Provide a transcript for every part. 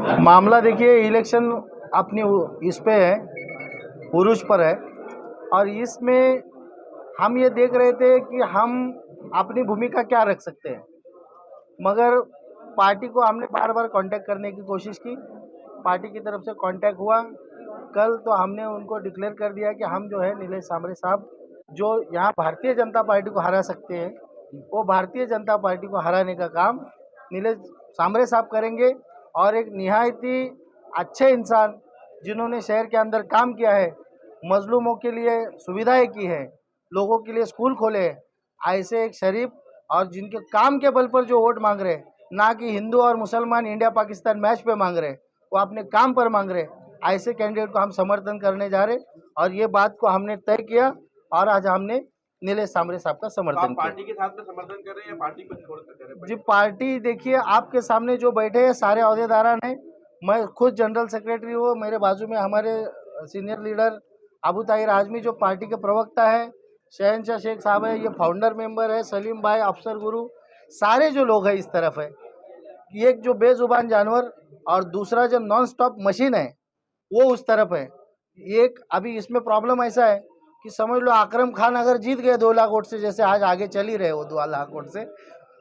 मामला देखिए, इलेक्शन अपनी इस पे है, पुरुष पर है। और इसमें हम ये देख रहे थे कि हम अपनी भूमिका क्या रख सकते हैं, मगर पार्टी को हमने बार बार कांटेक्ट करने की कोशिश की। पार्टी की तरफ से कांटेक्ट हुआ। कल तो हमने उनको डिक्लेयर कर दिया कि हम जो है नीलेश सांबरे साहब जो यहाँ भारतीय जनता पार्टी को हरा सकते हैं, वो भारतीय जनता पार्टी को हराने का काम नीलेश सांबरे साहब करेंगे। और एक निहायत ही अच्छे इंसान जिन्होंने शहर के अंदर काम किया है, मजलूमों के लिए सुविधाएं की है, लोगों के लिए स्कूल खोले हैं, ऐसे एक शरीफ और जिनके काम के बल पर जो वोट मांग रहे हैं, ना कि हिंदू और मुसलमान इंडिया पाकिस्तान मैच पे मांग रहे हैं, वो अपने काम पर मांग रहे हैं, ऐसे कैंडिडेट को हम समर्थन करने जा रहे हैं। और ये बात को हमने तय किया और आज हमने नीलेश सांबरे साहब का समर्थन किया। पार्टी के साथ में समर्थन कर रहे हैं या पार्टी को छोड़कर कर रहे हैं? जी, पार्टी देखिए, आपके सामने जो बैठे हैं सारे अहदेदारान हैं। मैं खुद जनरल सेक्रेटरी हूँ, मेरे बाजू में हमारे सीनियर लीडर अबू ताहिर आजमी जो पार्टी के प्रवक्ता है, शहनशाह शेख साहब है, ये फाउंडर मेंबर है, सलीम भाई, अफसर गुरु, सारे जो लोग हैं इस तरफ है। एक जो बेजुबान जानवर और दूसरा जो नॉन स्टॉप मशीन है वो उस तरफ है। एक अभी इसमें प्रॉब्लम ऐसा है कि समझ लो आक्रम खान अगर जीत गए 2 लाख वोट से, जैसे आज आगे चल ही रहे वो 2 लाख वोट से,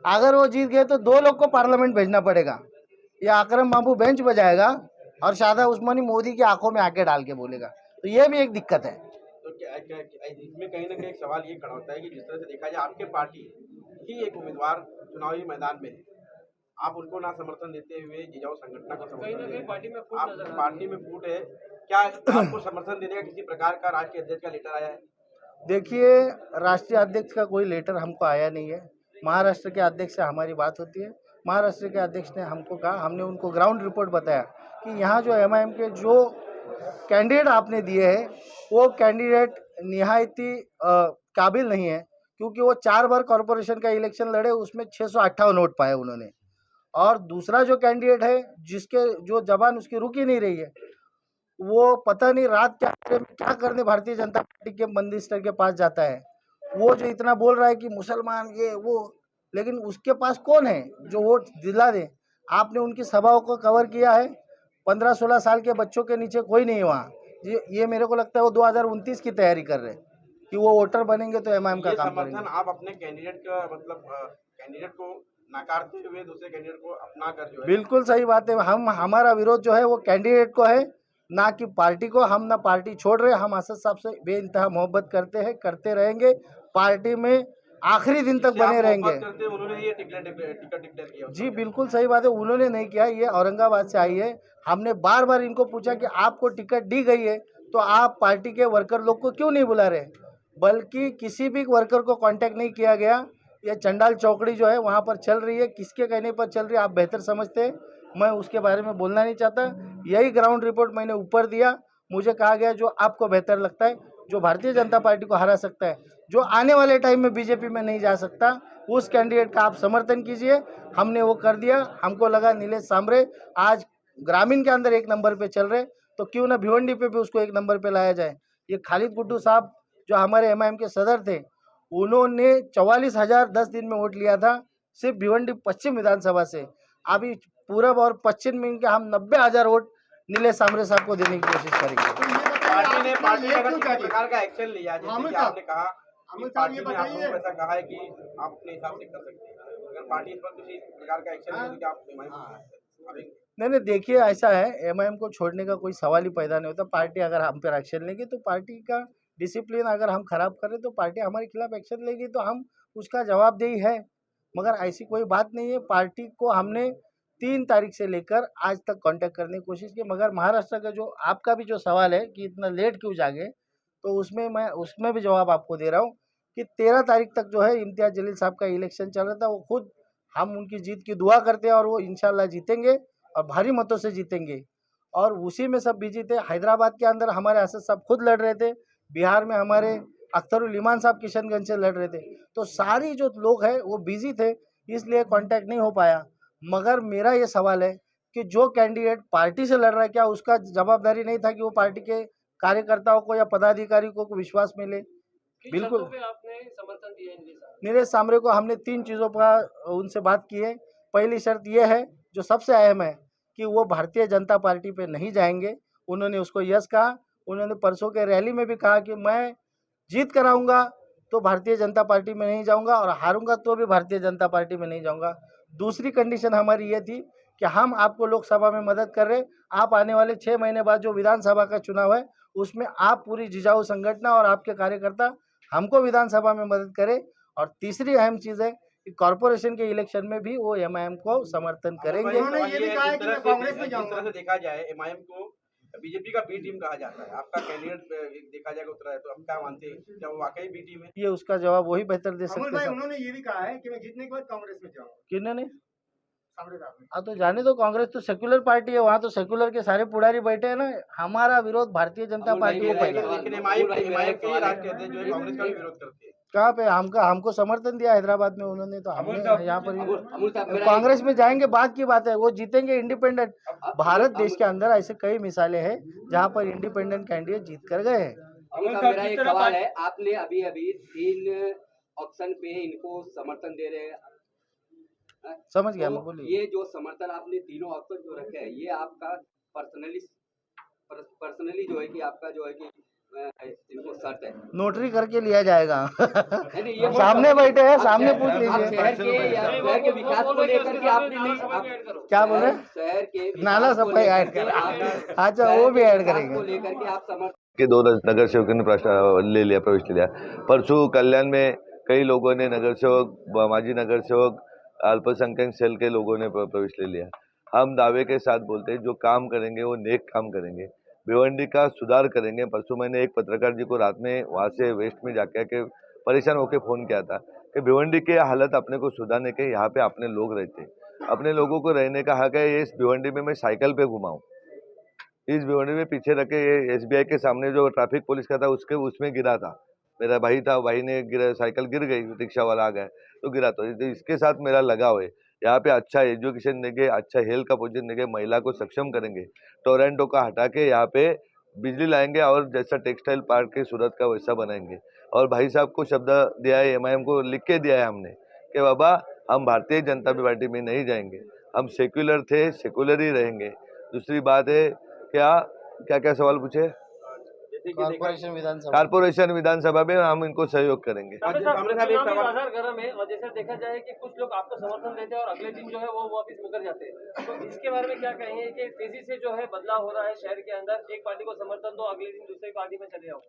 अगर वो जीत गए तो 2 लोग को पार्लियामेंट भेजना पड़ेगा। ये आक्रम बाबू बेंच बजाएगा और शादा उस्मानी मोदी की आंखों में आके डाल के बोलेगा, तो ये भी एक दिक्कत है। तो इसमें कहीं ना कहीं एक सवाल ये खड़ा होता है कि जिस तरह से देखा जाए आपके पार्टी ही एक उम्मीदवार चुनावी मैदान में है, आप उनको ना समर्थन देते हुए जिजाऊ संगठन को समर्थन दे, पार्टी में फूट है। क्या आपको समर्थन देने का किसी प्रकार का राष्ट्रीय अध्यक्ष का लेटर आया है? देखिए, राष्ट्रीय अध्यक्ष का कोई लेटर हमको आया नहीं है। महाराष्ट्र के अध्यक्ष से हमारी बात होती है। महाराष्ट्र के अध्यक्ष ने हमको कहा, हमने उनको ग्राउंड रिपोर्ट बताया कि यहाँ जो एमआईएम के जो कैंडिडेट आपने दिए हैं वो कैंडिडेट निहायती काबिल नहीं है, क्योंकि वो 4 बार कॉरपोरेशन का इलेक्शन लड़े, उसमें 658 वोट पाए उन्होंने। और दूसरा जो कैंडिडेट है जिसके जो जबान उसकी रुक ही नहीं रही है, वो पता नहीं रात क्या करने भारतीय जनता पार्टी के मिनिस्टर के पास जाता है। वो जो इतना बोल रहा है कि मुसलमान ये वो, लेकिन उसके पास कौन है जो वोट दिला दे? आपने उनकी सभाओं को कवर किया है, 15-16 साल के बच्चों के नीचे कोई नहीं है वहाँ। ये मेरे को लगता है वो 2029 की तैयारी कर रहे हैं कि वो वोटर बनेंगे तो एमआईएम का काम करेंगे। आप अपने कैंडिडेट का मतलब कैंडिडेट को नकारते हुए दूसरे कैंडिडेट को अपना कर जो है, बिल्कुल सही बात है। हमारा विरोध जो है वो कैंडिडेट को है, ना कि पार्टी को। हम ना पार्टी छोड़ रहे, हम असद साहब से बेइंतहा मोहब्बत करते हैं, करते रहेंगे, पार्टी में आखिरी दिन तक बने रहेंगे। उन्होंने ये टिकट डिक्लेयर किया। जी बिल्कुल सही बात है, उन्होंने नहीं किया, ये औरंगाबाद से आई है। हमने बार बार इनको पूछा कि आपको टिकट दी गई है तो आप पार्टी के वर्कर लोग को क्यों नहीं बुला रहे, बल्कि किसी भी वर्कर को कांटेक्ट नहीं किया गया। ये चंडाल चौकड़ी जो है वहाँ पर चल रही है, किसके कहने पर चल रही है आप बेहतर समझते हैं, मैं उसके बारे में बोलना नहीं चाहता। यही ग्राउंड रिपोर्ट मैंने ऊपर दिया। मुझे कहा गया जो आपको बेहतर लगता है, जो भारतीय जनता पार्टी को हरा सकता है, जो आने वाले टाइम में बीजेपी में नहीं जा सकता, उस कैंडिडेट का आप समर्थन कीजिए। हमने वो कर दिया। हमको लगा नीलेश सांबरे आज ग्रामीण के अंदर 1 नंबर पे चल रहे, तो क्यों ना भिवंडी पे भी उसको 1 नंबर पे लाया जाए। ये खालिद गुड्डू साहब जो हमारे एमआईएम के सदर थे, उन्होंने 44,000 10 दिन में वोट लिया था सिर्फ भिवंडी पश्चिम विधानसभा से। अभी पूरब और पश्चिम में इनके हम 90,000 वोट नीलेश सांबरे साहब को देने की कोशिश करेंगे। पार्टी ने अगर किसी प्रकार का एक्शन लिया, जैसे कि आपने कहा कि पार्टी ने आपको ऐसा कहा है कि आप अपने हिसाब से कर सकते हैं, अगर पार्टी इस पर किसी प्रकार का एक्शन ले तो क्या आप नहीं, देखिए ऐसा है, एमआईएम को छोड़ने का कोई सवाल ही पैदा नहीं होता। पार्टी अगर हम पर एक्शन लेगी तो पार्टी का डिसिप्लिन अगर हम खराब करें तो पार्टी हमारे खिलाफ एक्शन लेगी, तो हम उसका जवाबदेही है। मगर ऐसी कोई बात नहीं है। पार्टी को हमने 3 तारीख से लेकर आज तक कांटेक्ट करने की कोशिश की, मगर महाराष्ट्र का जो आपका भी जो सवाल है कि इतना लेट क्यों जागे, तो उसमें भी जवाब आपको दे रहा हूँ कि 13 तारीख तक जो है इम्तियाज़ जलील साहब का इलेक्शन चल रहा था। वो खुद हम उनकी जीत की दुआ करते हैं और वो इंशाल्लाह जीतेंगे और भारी मतों से जीतेंगे। और उसी में सब बिजी थे। हैदराबाद के अंदर हमारे असद साहब खुद लड़ रहे थे, बिहार में हमारे अख्तरुल ईमान साहब किशनगंज से लड़ रहे थे, तो सारी जो लोग हैं वो बिजी थे, इसलिए कांटेक्ट नहीं हो पाया। मगर मेरा ये सवाल है कि जो कैंडिडेट पार्टी से लड़ रहा है, क्या उसका जवाबदारी नहीं था कि वो पार्टी के कार्यकर्ताओं को या पदाधिकारी को विश्वास मिले? बिल्कुल। आपने समर्थन दिया नीलेश सांबरे को हमने 3 चीज़ों पर उनसे बात की है। पहली शर्त यह है जो सबसे अहम है कि वो भारतीय जनता पार्टी पे नहीं जाएंगे। उन्होंने उसको यस कहा। उन्होंने परसों के रैली में भी कहा कि मैं जीत कर आऊँगा तो भारतीय जनता पार्टी में नहीं जाऊँगा और हारूंगा तो भी भारतीय जनता पार्टी में नहीं जाऊँगा। दूसरी कंडीशन हमारी ये थी कि हम आपको लोकसभा में मदद कर रहे, आप आने वाले 6 महीने बाद जो विधानसभा का चुनाव है उसमें आप पूरी जिजाऊ संगठन और आपके कार्यकर्ता हमको विधानसभा में मदद करें। और तीसरी अहम चीज़ है कि कॉरपोरेशन के इलेक्शन में भी वो एमआईएम को समर्थन करेंगे। उन्होंने ये भी कहा है कि मैं कांग्रेस में जाऊंगा। जिस तरह से देखा जाए एमआईएम को बीजेपी का बी टीम कहा जाता है, आपका कैंडिडेट देखा जाएगा उतरा है, तो हम क्या मानते हैं क्या वो वाकई बी टीम है? ये उसका जवाब वही बेहतर दे सकते हैं। उन्होंने ये भी कहा है कि मैं जीतने के बाद कांग्रेस में जाऊंगा। किन्होंने? कांग्रेस आपने। हाँ तो जाने दो, कांग्रेस तो सेक्युलर पार्टी है, वहाँ तो सेक्युलर के सारे पुड़ारी बैठे हैं ना। हमारा विरोध भारतीय जनता पार्टी को पहले। लेकिन एमआईएम के राष्ट्रीय अध्यक्ष जो है कांग्रेस का भी विरोध करते हैं। कहाँ पे हमको समर्थन दिया हैदराबाद में उन्होंने, तो हमने यहाँ पर कांग्रेस में जाएंगे बात की बात है, वो जीतेंगे इंडिपेंडेंट। भारत देश के अंदर ऐसे कई मिसालें हैं जहाँ पर इंडिपेंडेंट कैंडिडेट जीत कर गए हैं। अमूल साहब, मेरा एक सवाल है, आपने अभी 3 ऑप्शन पे इनको समर्थन दे रहे हैं, समझ गया तो मैं, बोलिए। ये जो समर्थन आपने तीनों ऑप्शन जो रखे हैं, ये आपका पर्सनली जो है कि आपका जो है कि इनको शर्त है, नोटरी करके लिया जाएगा। नहीं, ये सामने बैठे हैं, सामने पूछ आप लीजिए। शहर के विकास को लेकर के आपने नहीं, क्या बोल रहे? शहर के नाला सफाई ऐड कर, अच्छा वो भी ऐड करेंगे। को लेकर के आप समर्थन के 2 नगर सेवकों ने प्रवेश ले लिया। परसों कल्याण में कई लोगों ने नगर सेवक, माजी नगर सेवक, अल्पसंख्यक सेल के लोगों ने प्रवेश ले लिया। हम दावे के साथ बोलते हैं जो काम करेंगे वो नेक काम करेंगे, भिवंडी का सुधार करेंगे। परसों मैंने एक पत्रकार जी को रात में वहाँ से वेस्ट में जाके के परेशान होकर फ़ोन किया था कि भिवंडी की हालत अपने को सुधारने के, यहाँ पे अपने लोग रहते हैं, अपने लोगों को रहने का हक है। इस भिवंडी में मैं साइकिल पे घुमाऊँ, इस भिवंडी में पीछे रखे ये एसबीआई के सामने जो ट्रैफिक पुलिस का था उसमें गिरा था, मेरा भाई था, भाई ने गिरा, साइकिल गिर गई, रिक्शा वाला आ गया तो गिरा। तो इसके साथ मेरा लगाव है। यहाँ पे अच्छा एजुकेशन देंगे, अच्छा हेल्थ का पोजीशन देंगे, महिला को सक्षम करेंगे, टोरेंटो का हटा के यहाँ पे बिजली लाएंगे और जैसा टेक्सटाइल पार्क के सूरत का वैसा बनाएंगे। और भाई साहब को शब्द दिया है, एमआईएम को लिख के दिया है हमने कि बाबा हम भारतीय जनता पार्टी में नहीं जाएंगे, हम सेक्युलर थे, सेक्युलर ही रहेंगे। दूसरी बात है क्या सवाल पूछे? कारपोरेशन विधानसभा में हम इनको सहयोग करेंगे। बाजार गर्म है और जैसे देखा जाए कि कुछ लोग आपको समर्थन देते हैं और अगले दिन जो है वो वापस मुकर जाते हैं, तो इसके बारे में क्या कहेंगे कि तेजी से जो है बदलाव हो रहा है शहर के अंदर, एक पार्टी को समर्थन दो, अगले दिन दूसरी पार्टी में चले जाओ?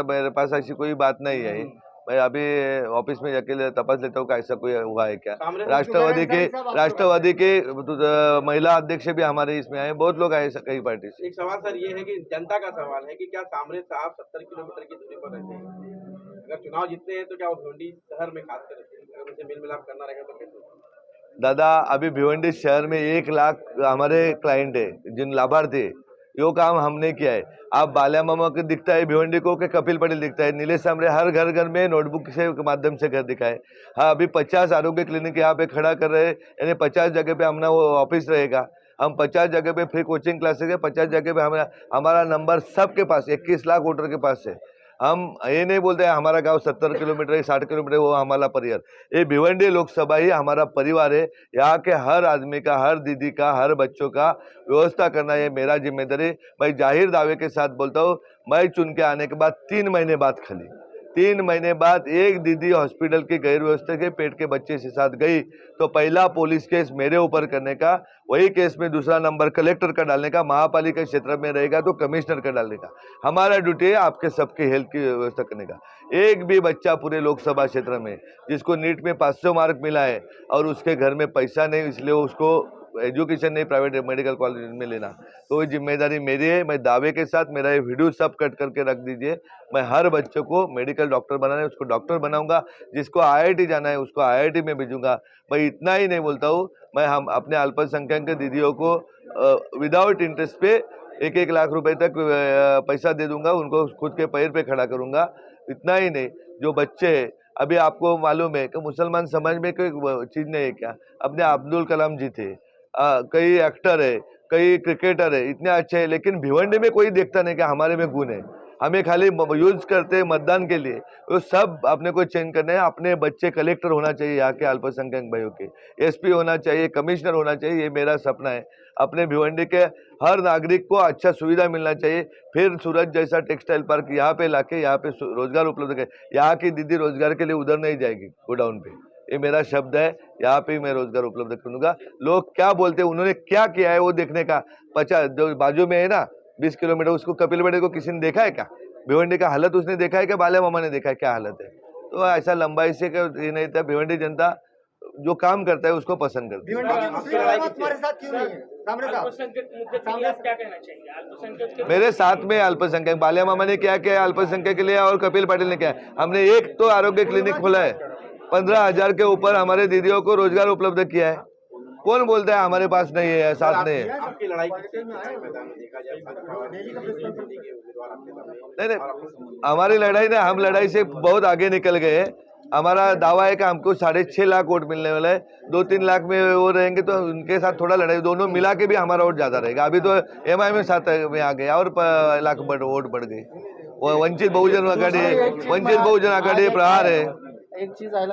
मेरे पास ऐसी कोई बात नहीं है। मैं अभी ऑफिस में जाके तपास लेता हूँ ऐसा कोई हुआ है क्या। राष्ट्रवादी के महिला अध्यक्ष भी हमारे इसमें आए, बहुत लोग आए कई पार्टी से। एक सवाल सर ये है कि जनता का सवाल है कि क्या सामने साहब 70 किलोमीटर की दूरी पर रहते हैं, अगर चुनाव जीतते हैं तो क्या वो भिवंडी शहर में खास कर अगर उनसे मेल मिलाप करना रहेगा तो कैसे? दादा अभी भिवंडी शहर में 1 लाख हमारे क्लाइंट है, जिन लाभार्थी, यो काम हमने किया है। आप बाल्या मामा को दिखता है भिवंडी को कि कपिल पटेल दिखता है? नीलेश सांबरे हर घर में नोटबुक से माध्यम से घर दिखाए। हाँ, अभी 50 आरोग्य क्लिनिक यहाँ पे खड़ा कर रहे हैं, यानी 50 जगह पे हमारा वो ऑफिस रहेगा। हम 50 जगह पे फ्री कोचिंग क्लासेस है, 50 जगह पे हमारा नंबर सबके पास 21 लाख वोटर के पास है। हम ये नहीं बोलते हैं हमारा गांव 70 किलोमीटर 60 किलोमीटर वो हमारा परिवार, ये भिवंडी लोकसभा ही हमारा परिवार है। यहाँ के हर आदमी का, हर दीदी का, हर बच्चों का व्यवस्था करना ये मेरा जिम्मेदारी। मैं जाहिर दावे के साथ बोलता हूँ, मैं चुन के आने के बाद 3 महीने बाद, खाली 3 महीने बाद एक दीदी हॉस्पिटल की गैर व्यवस्था के पेट के बच्चे के साथ गई तो पहला पुलिस केस मेरे ऊपर करने का, वही केस में दूसरा नंबर कलेक्टर का डालने का, महापालिका क्षेत्र में रहेगा तो कमिश्नर का डालने का। हमारा ड्यूटी है आपके सबके हेल्थ की व्यवस्था करने का। एक भी बच्चा पूरे लोकसभा क्षेत्र में जिसको नीट में 500 मार्क मिला है और उसके घर में पैसा नहीं, इसलिए उसको एजुकेशन नहीं प्राइवेट मेडिकल कॉलेज में लेना, तो ये जिम्मेदारी मेरी है। मैं दावे के साथ, मेरा ये वीडियो सब कट करके रख दीजिए, मैं हर बच्चे को मेडिकल डॉक्टर बनाना है उसको डॉक्टर बनाऊंगा, जिसको आईआईटी जाना है उसको आईआईटी में भेजूंगा। मैं इतना ही नहीं बोलता हूँ, मैं हम अपने अल्पसंख्यक के दीदियों को विदाउट इंटरेस्ट पे 1-1 लाख रुपए तक पैसा दे दूंगा, उनको खुद के पैर पे खड़ा करूंगा। इतना ही नहीं, जो बच्चे अभी आपको मालूम है कि मुसलमान समाज में कोई चीज़ नहीं है क्या, अपने अब्दुल कलाम जी थे, कई एक्टर है, कई क्रिकेटर है, इतने अच्छे हैं, लेकिन भिवंडी में कोई देखता नहीं कि हमारे में गुण है। हमें खाली यूज करते मतदान के लिए, वो सब अपने को चेंज करने हैं। अपने बच्चे कलेक्टर होना चाहिए यहाँ के अल्पसंख्यक भाइयों के, एसपी होना चाहिए, कमिश्नर होना चाहिए, ये मेरा सपना है। अपने भिवंडी के हर नागरिक को अच्छा सुविधा मिलना चाहिए। फिर सूरत जैसा टेक्सटाइल पार्क यहाँ पे लाके यहाँ पे रोजगार उपलब्ध करे। यहाँ की दीदी रोजगार के लिए उधर नहीं जाएगी गोडाउन पे, ये मेरा शब्द है। यहाँ पे मैं रोजगार उपलब्ध करूंगा। लोग क्या बोलते हैं, उन्होंने क्या किया है वो देखने का। 50 जो बाजू में है ना 20 किलोमीटर, उसको कपिल बड़े को किसी ने देखा है क्या? भिवंडी का हालत उसने देखा है क्या? बाल्या मामा ने देखा है क्या हालत है? तो ऐसा लंबाई से ये नहीं था। भिवंडी जनता जो काम करता है उसको पसंद करती है। भिवंडी की मुस्लिम समाज तुम्हारे साथ क्यों नहीं है? सामने साहब क्या कहना चाहिए अल्पसंख्यक मेरे साथ में अल्पसंख्यक बाल्या मामा ने क्या किया अल्पसंख्यक के लिए, और कपिल पाटिल ने क्या है। हमने एक तो आरोग्य क्लिनिक खोला है, 15,000 के ऊपर हमारे दीदियों को रोजगार उपलब्ध किया है। कौन बोलता है हमारे पास नहीं है, साथ नहीं है? आपकी लड़ाई किस मैदान में देखा जाए, उम्मीदवार आपके सामने नहीं, हमारी लड़ाई ना, हम लड़ाई से बहुत आगे निकल गए। हमारा दावा है कि हमको 6.5 लाख वोट मिलने वाला है। 2-3 लाख में वो रहेंगे तो उनके साथ थोड़ा लड़ाई, दोनों मिला के भी हमारा वोट ज्यादा रहेगा। अभी तो एमआई में 7 में आ गया और लाख वोट बढ़ गई। वो वंचित बहुजन आघाड़ी प्रहार है। एक चीज